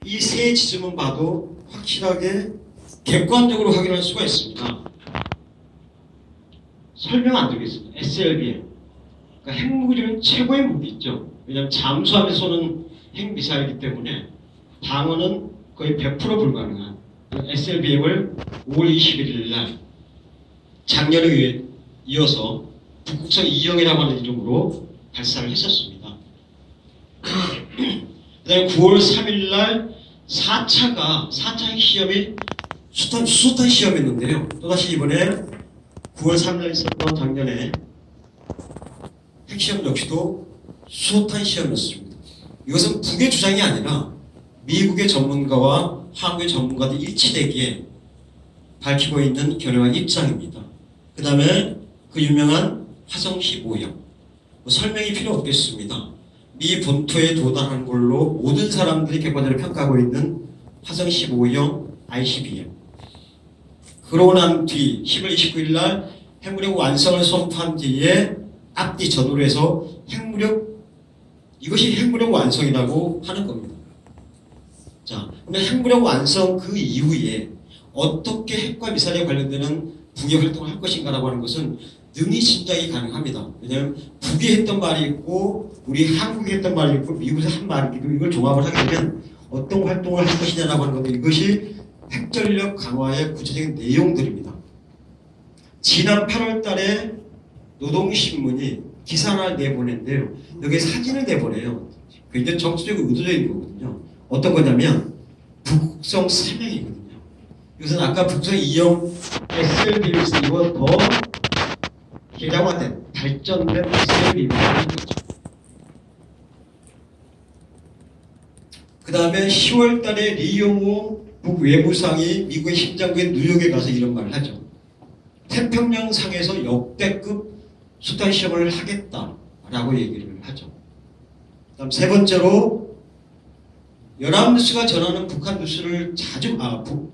이 세 지점만 봐도 확실하게 객관적으로 확인할 수가 있습니다. 설명 안 드리겠습니다. SLBM. 그러니까 핵무기 중에 최고의 무기 있죠. 왜냐하면 잠수함에 쏘는 핵미사일이기 때문에 방어는 거의 100% 불가능한 SLBM을 5월 21일 날 작년에 이어서 북극성 2형이라고 하는 이름으로 발사를 했었습니다. 그 다음에 9월 3일 날 4차 핵시험이 수소탄 시험이었는데요. 또다시 이번에 9월 3일 날 있었던 작년에 핵시험 역시도 수소탄 시험이었습니다. 이것은 북의 주장이 아니라 미국의 전문가와 한국의 전문가들이 일치되기에 밝히고 있는 견해와 입장입니다. 그 다음에 그 유명한 화성 15형. 설명이 필요 없겠습니다. 미 본토에 도달한 걸로 모든 사람들이 객관적으로 평가하고 있는 화성 15형 ICBM. 그러고 난 뒤 10월 29일 날 핵무력 완성을 선포한 뒤에 앞뒤 전후로 해서 이것이 핵무력 완성이라고 하는 겁니다. 자, 근데 핵무력 완성 그 이후에 어떻게 핵과 미사일에 관련되는 북의 활동을 할 것인가라고 하는 것은 능히 짐작이 가능합니다. 왜냐하면 북이 했던 말이 있고 우리 한국이 했던 말이 있고 미국에서 한 말이 있고 이걸 종합을 하게 되면 어떤 활동을 할 것이냐라고 하는 건데 이것이 핵전력 강화의 구체적인 내용들입니다. 지난 8월 달에 노동신문이 기사 하나를 내보냈는데요. 여기에 사진을 내보내요. 굉장히 정치적이고 의도적인 거거든요. 어떤 거냐면 북극성 3형이거든요. 이것은 아까 북극성 2형 SLB를 쓰고 더 개량화된 발전된 SLB를 쓰는 거죠. 그 다음에 10월 달에 리용호 북외무상이 미국의 심장부인 뉴욕에 가서 이런 말을 하죠. 태평양 상에서 역대급 수탄 시험을 하겠다라고 얘기를 하죠. 그다음 세 번째로 연합뉴스가 전하는 북한 뉴스를 자주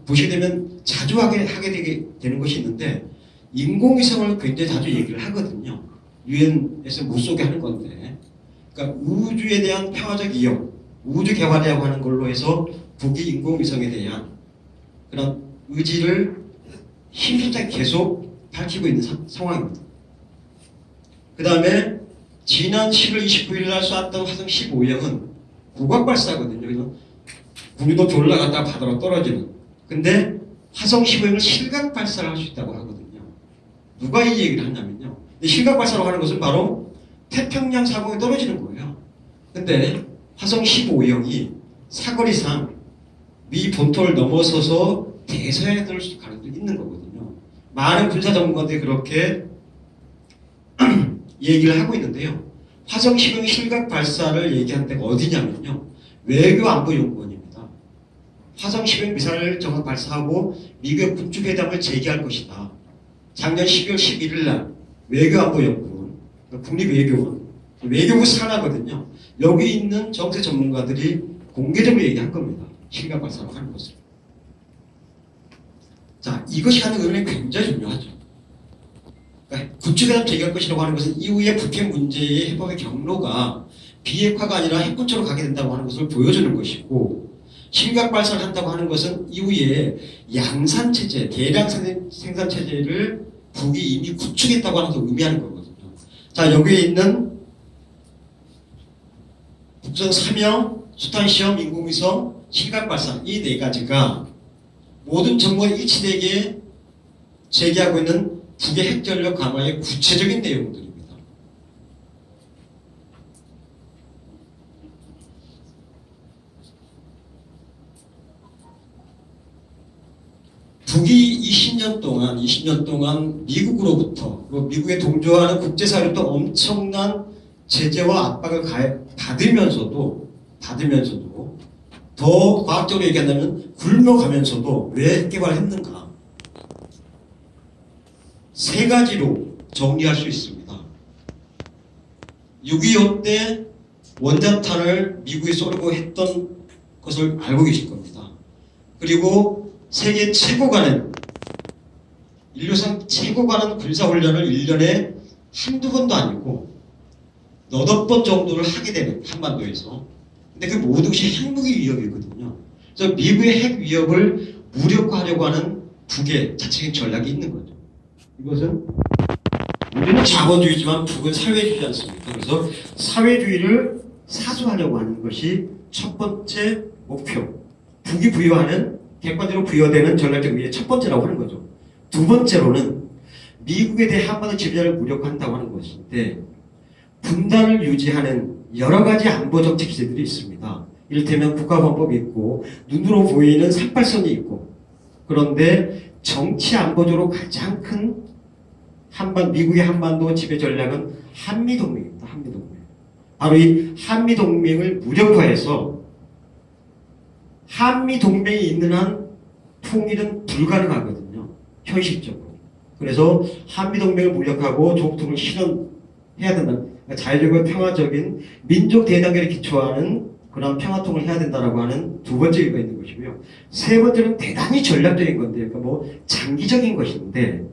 보시게 되면 자주 하게 되게 되는 것이 있는데 인공위성을 굉장히 자주 얘기를 하거든요. 유엔에서 못 쏘게 하는 건데, 그러니까 우주에 대한 평화적 이용, 우주 개발이라고 하는 걸로 해서 북이 인공위성에 대한 그런 의지를 힘차게 계속 밝히고 있는 상황입니다. 그 다음에 지난 10월 29일 날 쐈던 화성 15형은 고각 발사거든요. 그래서 국유도 올라갔다가 바다로 떨어지는. 근데 화성 15형을 실각 발사를 할 수 있다고 하거든요. 누가 이 얘기를 하냐면요. 실각 발사라고 하는 것은 바로 태평양 상공에 떨어지는 거예요. 근데 화성 15형이 사거리상 미 본토를 넘어서서 대서양에 떨어질 가능성이 있는 거거든요. 많은 군사 전문가들이 그렇게 얘기를 하고 있는데요. 화성 15형 실각 발사를 얘기한 데가 어디냐면요. 외교안보연구원입니다. 화성 15형 미사일을 정확 발사하고 미국의 군축회담을 재개할 것이다. 작년 12월 11일 날 외교안보연구원, 국립외교원, 외교부 산하거든요. 여기 있는 정세 전문가들이 공개적으로 얘기한 겁니다. 실각 발사로 하는 것을. 자, 이것이 하는 의미는 굉장히 중요하죠. 그러니까 군축회담 재개할 것이라고 하는 것은 이후에 북핵 문제의 해법의 경로가 비핵화가 아니라 핵군처로 가게 된다고 하는 것을 보여주는 것이고, 실각 발사를 한다고 하는 것은 이후에 양산체제, 대량 생산체제를 북이 이미 구축했다고 하는 것을 의미하는 거거든요. 자, 여기에 있는 북극성 3형, 수탄시험, 인공위성, 실각 발사 이 네 가지가 모든 정부가 일치되게 제기하고 있는 북의 핵전력 강화의 구체적인 내용들입니다. 북이 20년 동안 미국으로부터, 그리고 미국에 동조하는 국제사회로부터 엄청난 제재와 압박을 받으면서도 더 과학적으로 얘기한다면 굶어가면서도 왜 핵개발을 했는가? 세 가지로 정리할 수 있습니다. 6.25 때 원자탄을 미국이 쏘려고 했던 것을 알고 계실 겁니다. 그리고 세계 최고 가는, 인류상 최고 가는 군사훈련을 1년에 한두 번도 아니고 너댓 번 정도를 하게 되는 한반도에서. 근데 그 모든 것이 핵무기 위협이거든요. 그래서 미국의 핵 위협을 무력화하려고 하는 북의 자체적인 전략이 있는 거죠. 이것은 우리는 자본주의지만 북은 사회주의지 않습니까? 그래서 사회주의를 사수하려고 하는 것이 첫 번째 목표. 북이 부여하는 객관적으로 부여되는 전략적 위의 첫 번째라고 하는 거죠. 두 번째로는 미국에 대해 한반도 지배자를 무력화한다고 하는 것인데 분단을 유지하는 여러 가지 안보 정책 기제들이 있습니다. 이를테면 국가보안법이 있고 눈으로 보이는 38선이 있고 그런데 정치 안보적으로 가장 큰 미국의 한반도 지배 전략은 한미동맹입니다. 한미동맹. 바로 이 한미동맹을 무력화해서 한미동맹이 있는 한 통일은 불가능하거든요. 현실적으로. 그래서 한미동맹을 무력하고 조국통을 실현해야 된다. 그러니까 자유적이고 평화적인 민족 대단계를 기초하는 그런 평화통을 해야 된다라고 하는 두 번째 이유가 있는 것이고요. 세 번째는 대단히 전략적인 건데, 그러니까 뭐 장기적인 것인데,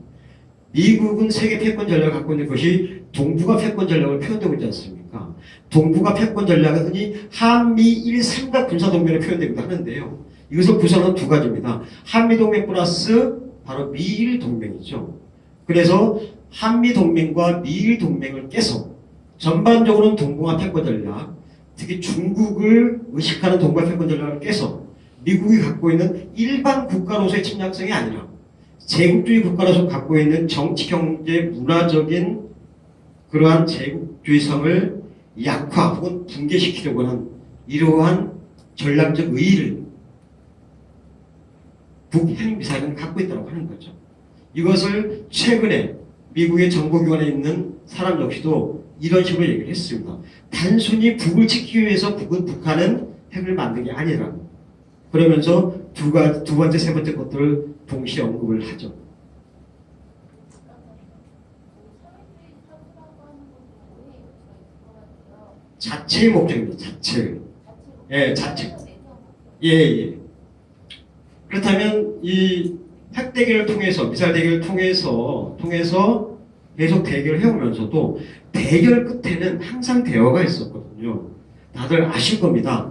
미국은 세계 패권 전략을 갖고 있는 것이 동북아 패권 전략을 표현되고 있지 않습니까? 동북아 패권 전략은 흔히 한미일 삼각 군사동맹을 표현되기도 하는데요. 이것을 구성하는 두 가지입니다. 한미동맹 플러스 바로 미일 동맹이죠. 그래서 한미동맹과 미일 동맹을 깨서 전반적으로는 동북아 패권 전략, 특히 중국을 의식하는 동북아 패권 전략을 깨서 미국이 갖고 있는 일반 국가로서의 침략성이 아니라 제국주의 국가로서 갖고 있는 정치, 경제, 문화적인 그러한 제국주의성을 약화 혹은 붕괴시키려고 하는 이러한 전략적 의의를 북핵미사일은 갖고 있다고 하는 거죠. 이것을 최근에 미국의 정보기관에 있는 사람 역시도 이런 식으로 얘기를 했습니다. 단순히 북을 지키기 위해서 북한은 핵을 만든 게 아니라 그러면서 두 번째, 세 번째 것들을 동시에 언급을 하죠. 자체의 목적입니다. 자체. 예, 자체. 예, 예. 그렇다면 이 핵 대결을 통해서 미사일 대결을 통해서 계속 대결을 해오면서도 대결 끝에는 항상 대화가 있었거든요. 다들 아실 겁니다.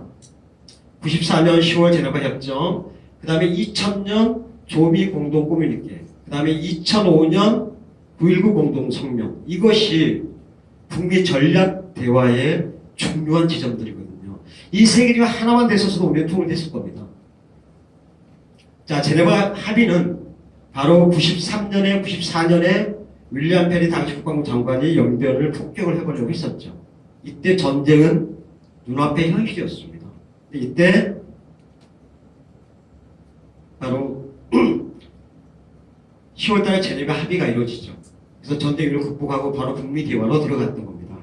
94년 10월 제네바 협정, 그 다음에 2000년 조미 공동 코뮤니케, 그 다음에 2005년 9.19 공동 성명. 이것이 북미 전략 대화의 중요한 지점들이거든요. 이 세 개 중에 하나만 됐었어도 우리는 통일됐을 겁니다. 자, 제네바 합의는 바로 93년에 94년에 윌리엄 페리 당시 국방부 장관이 영변을 폭격을 해보려고 했었죠. 이때 전쟁은 눈앞의 현실이었습니다. 이때 바로 10월달에 제네바 합의가 이루어지죠. 그래서 전쟁을 극복하고 바로 북미 대화로 들어갔던 겁니다.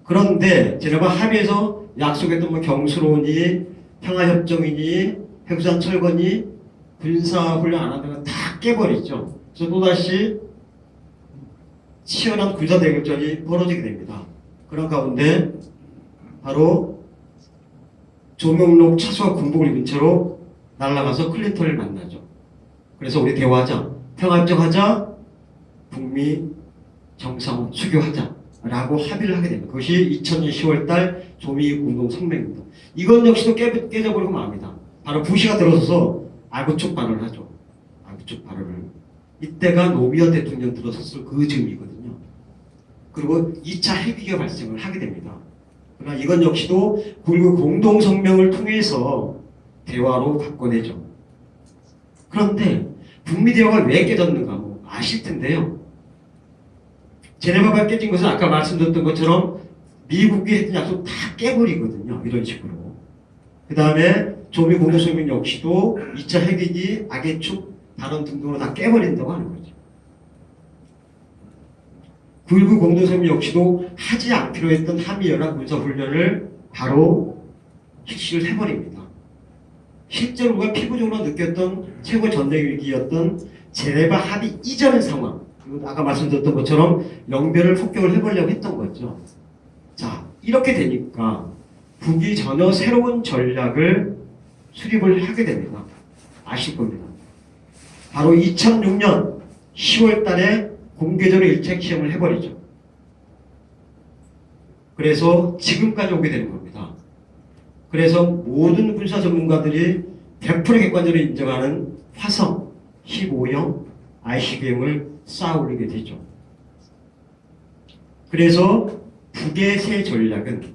그런데 제네바 합의에서 약속했던 뭐 경수론이 평화협정이니 핵수산 철거니 군사훈련 안 한다는 다 깨버리죠. 그래서 또다시 치열한 군사대결전이 벌어지게 됩니다. 그런 가운데 바로 조명록 차수와 군복을 입은 채로 날아가서 클린턴을 만나죠. 그래서 우리 대화하자, 평화협정하자, 북미 정상 수교하자 라고 합의를 하게 됩니다. 그것이 2000년 10월달 조미 공동 성명입니다. 이건 역시도 깨져버리고 맙니다. 바로 부시가 들어서서 아구축 발언을 하죠. 아구축 발언을. 이때가 노무현 대통령 들어섰을 그 즈음이거든요. 그리고 2차 핵위기가 발생을 하게 됩니다. 그러나 이건 역시도 9.19 공동성명을 통해서 대화로 바꿔내죠. 그런데 북미 대화가 왜 깨졌는가 뭐 아실 텐데요. 제네바가 깨진 것은 아까 말씀드렸던 것처럼 미국이 했던 약속 다 깨버리거든요. 이런 식으로. 그 다음에 조미 공동성명 역시도 2차 핵위기, 악의 축, 발언 등등으로 다 깨버린다고 하는 거죠. 9.19 공동성명 역시도 하지 않기로 했던 한미연합 군사훈련을 바로 실시를 해버립니다. 실제로 우리가 피부적으로 느꼈던 최고 전쟁 위기였던 제네바 합의 이전의 상황, 그리고 아까 말씀드렸던 것처럼 영변을 폭격을 해보려고 했던 거죠. 자, 이렇게 되니까 북이 전혀 새로운 전략을 수립을 하게 됩니다. 아실 겁니다. 바로 2006년 10월 달에 공개적으로 일책 시험을 해버리죠. 그래서 지금까지 오게 되는 겁니다. 그래서 모든 군사 전문가들이 100% 객관적으로 인정하는 화성 15형 ICBM을 쌓아 올리게 되죠. 그래서 북의 새 전략은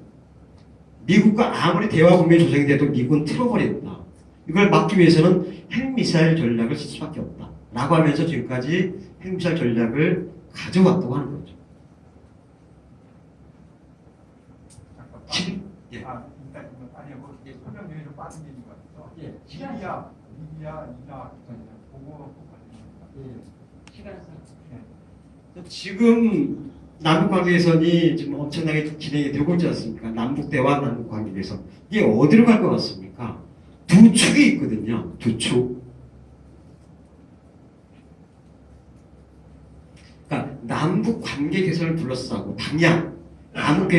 미국과 아무리 대화 국면이 조성이 돼도 미국은 틀어버린다. 이걸 막기 위해서는 핵미사일 전략을 쓸 수밖에 없다. 라고 하면서 지금까지 핵미사일 전략을 가져왔다고 하는 거죠. 지금 예. 일단 아니 뭐 이게 설명 중에 좀 빠진 게 있는 것 같아서 예. 리비아, 이라크 보고 관련입니다. 시간상. 지금 남북 관계 개선이 지금 엄청나게 진행이 되고 있지 않습니까? 남북 대화, 남북 관계 개선. 이게 어디로 갈 것 같습니까? 두 축이 있거든요. 두 축. 그러니까 남북 관계 개선을 둘러싸고 방향, 남북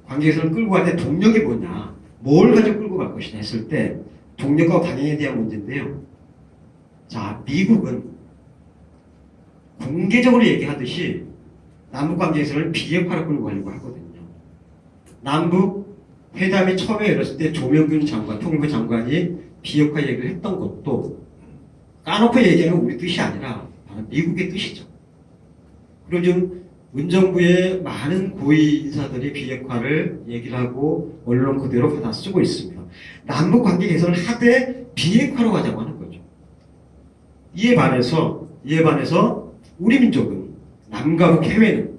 관계 개선을 끌고 갈 때 동력이 뭐냐, 뭘 가지고 끌고 갈 것이냐 했을 때 동력과 방향에 대한 문제인데요. 자, 미국은 공개적으로 얘기하듯이 남북 관계 개선을 비핵화로 끌고 가려고 하거든요. 남북 회담이 처음에 열렸을 때 조명균 장관, 통일부 장관이 비핵화 얘기를 했던 것도 까놓고 얘기하는 우리 뜻이 아니라 바로 미국의 뜻이죠. 그리고 지금 문정부의 많은 고위 인사들이 비핵화를 얘기를 하고 언론 그대로 받아 쓰고 있습니다. 남북 관계 개선을 하되 비핵화로 가자고 하는 거죠. 이에 반해서 우리 민족은 남과 북 해외는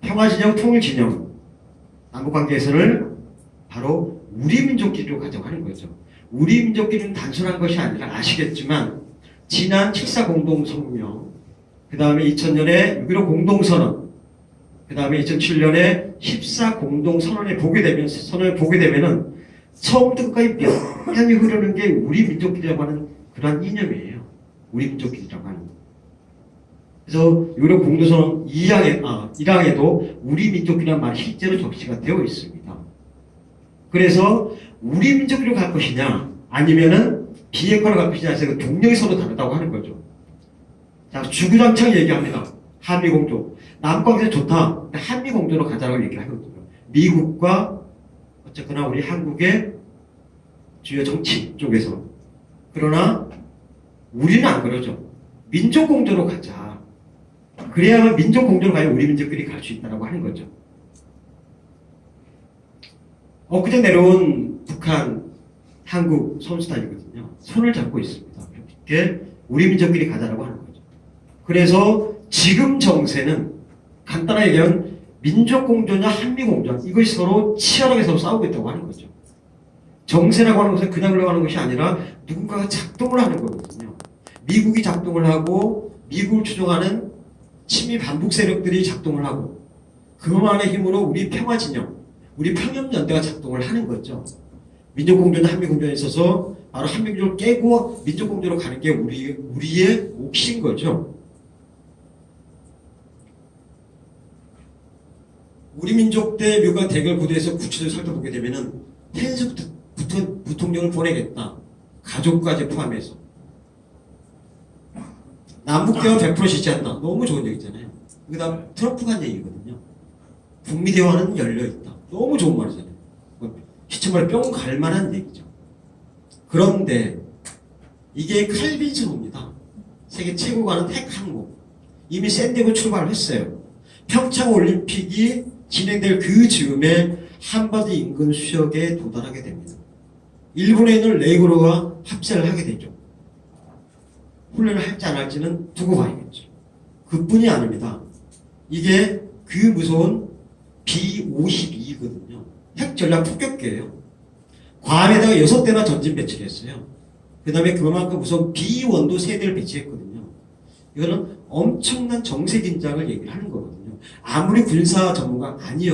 평화진영, 통일진영, 남북관계 개선을 바로 우리 민족끼리로 가자고 하는 거죠. 우리 민족끼리는 단순한 것이 아니라 아시겠지만 지난 7.4 공동성명, 그 다음에 2000년에 6.15 공동선언, 그 다음에 2007년에 14 공동선언을 보게 되면은 처음부터 끝까지 명량이 흐르는 게 우리 민족끼리라고 하는 그런 이념이에요. 우리 민족끼리라고 하는. 그래서 유럽 공동선언 1항에도 우리 민족이라는 말이 실제로 적시가 되어 있습니다. 그래서 우리 민족으로 갈 것이냐 아니면은 비핵화로 갈 것이냐 해서 동력이 서로 다르다고 하는 거죠. 자, 주구장창 얘기합니다. 한미공조. 남북관계 좋다. 한미공조로 가자라고 얘기하거든요. 미국과 어쨌거나 우리 한국의 주요 정치 쪽에서. 그러나 우리는 안 그러죠. 민족공조로 가자. 그래야만 민족공조로 가야 우리 민족끼리 갈 수 있다고 하는 거죠. 엊그제 내려온 북한, 한국 선수단이거든요. 손을 잡고 있습니다. 이렇게 우리 민족끼리 가자라고 하는 거죠. 그래서 지금 정세는 간단하게 얘기하면 민족공조냐 한미공조냐 이것이 서로 치열하게 서로 싸우고 있다고 하는 거죠. 정세라고 하는 것은 그냥 흘러가는 것이 아니라 누군가가 작동을 하는 거거든요. 미국이 작동을 하고 미국을 추종하는 친미 반북 세력들이 작동을 하고 그만의 힘으로 우리 평화진영, 우리 평형연대가 작동을 하는 거죠. 민족공조나 한미공조에 있어서 바로 한미공조를 깨고 민족공조로 가는 게 우리의 몫인 거죠. 우리 민족 대 미국과 대결 구도에서 구체적으로 살펴보게 되면은 펜스 부통령을 보내겠다. 가족까지 포함해서. 남북대화 100% 지지한다. 너무 좋은 얘기잖아요. 그 다음 트럼프가 한 얘기거든요. 북미 대화는 열려있다. 너무 좋은 말이잖아요. 시청을 뿅 갈만한 얘기죠. 그런데 이게 칼빈스호입니다. 세계 최고 가는 핵항공. 이미 샌디에고 출발을 했어요. 평창 올림픽이 진행될 그 즈음에 한반도 인근 수역에 도달하게 됩니다. 일본에 있는 레이고로와 합세를 하게 되죠. 훈련을 할지 안 할지는 두고 봐야겠죠. 그뿐이 아닙니다. 이게 그 무서운 B-52거든요. 핵전략 폭격기예요. 괌에다가 6대나 전진 배치를 했어요. 그 다음에 그만큼 무서운 B-1도 3대를 배치했거든요. 이거는 엄청난 정세 긴장을 얘기를 하는 거거든요. 아무리 군사 전문가 아니요.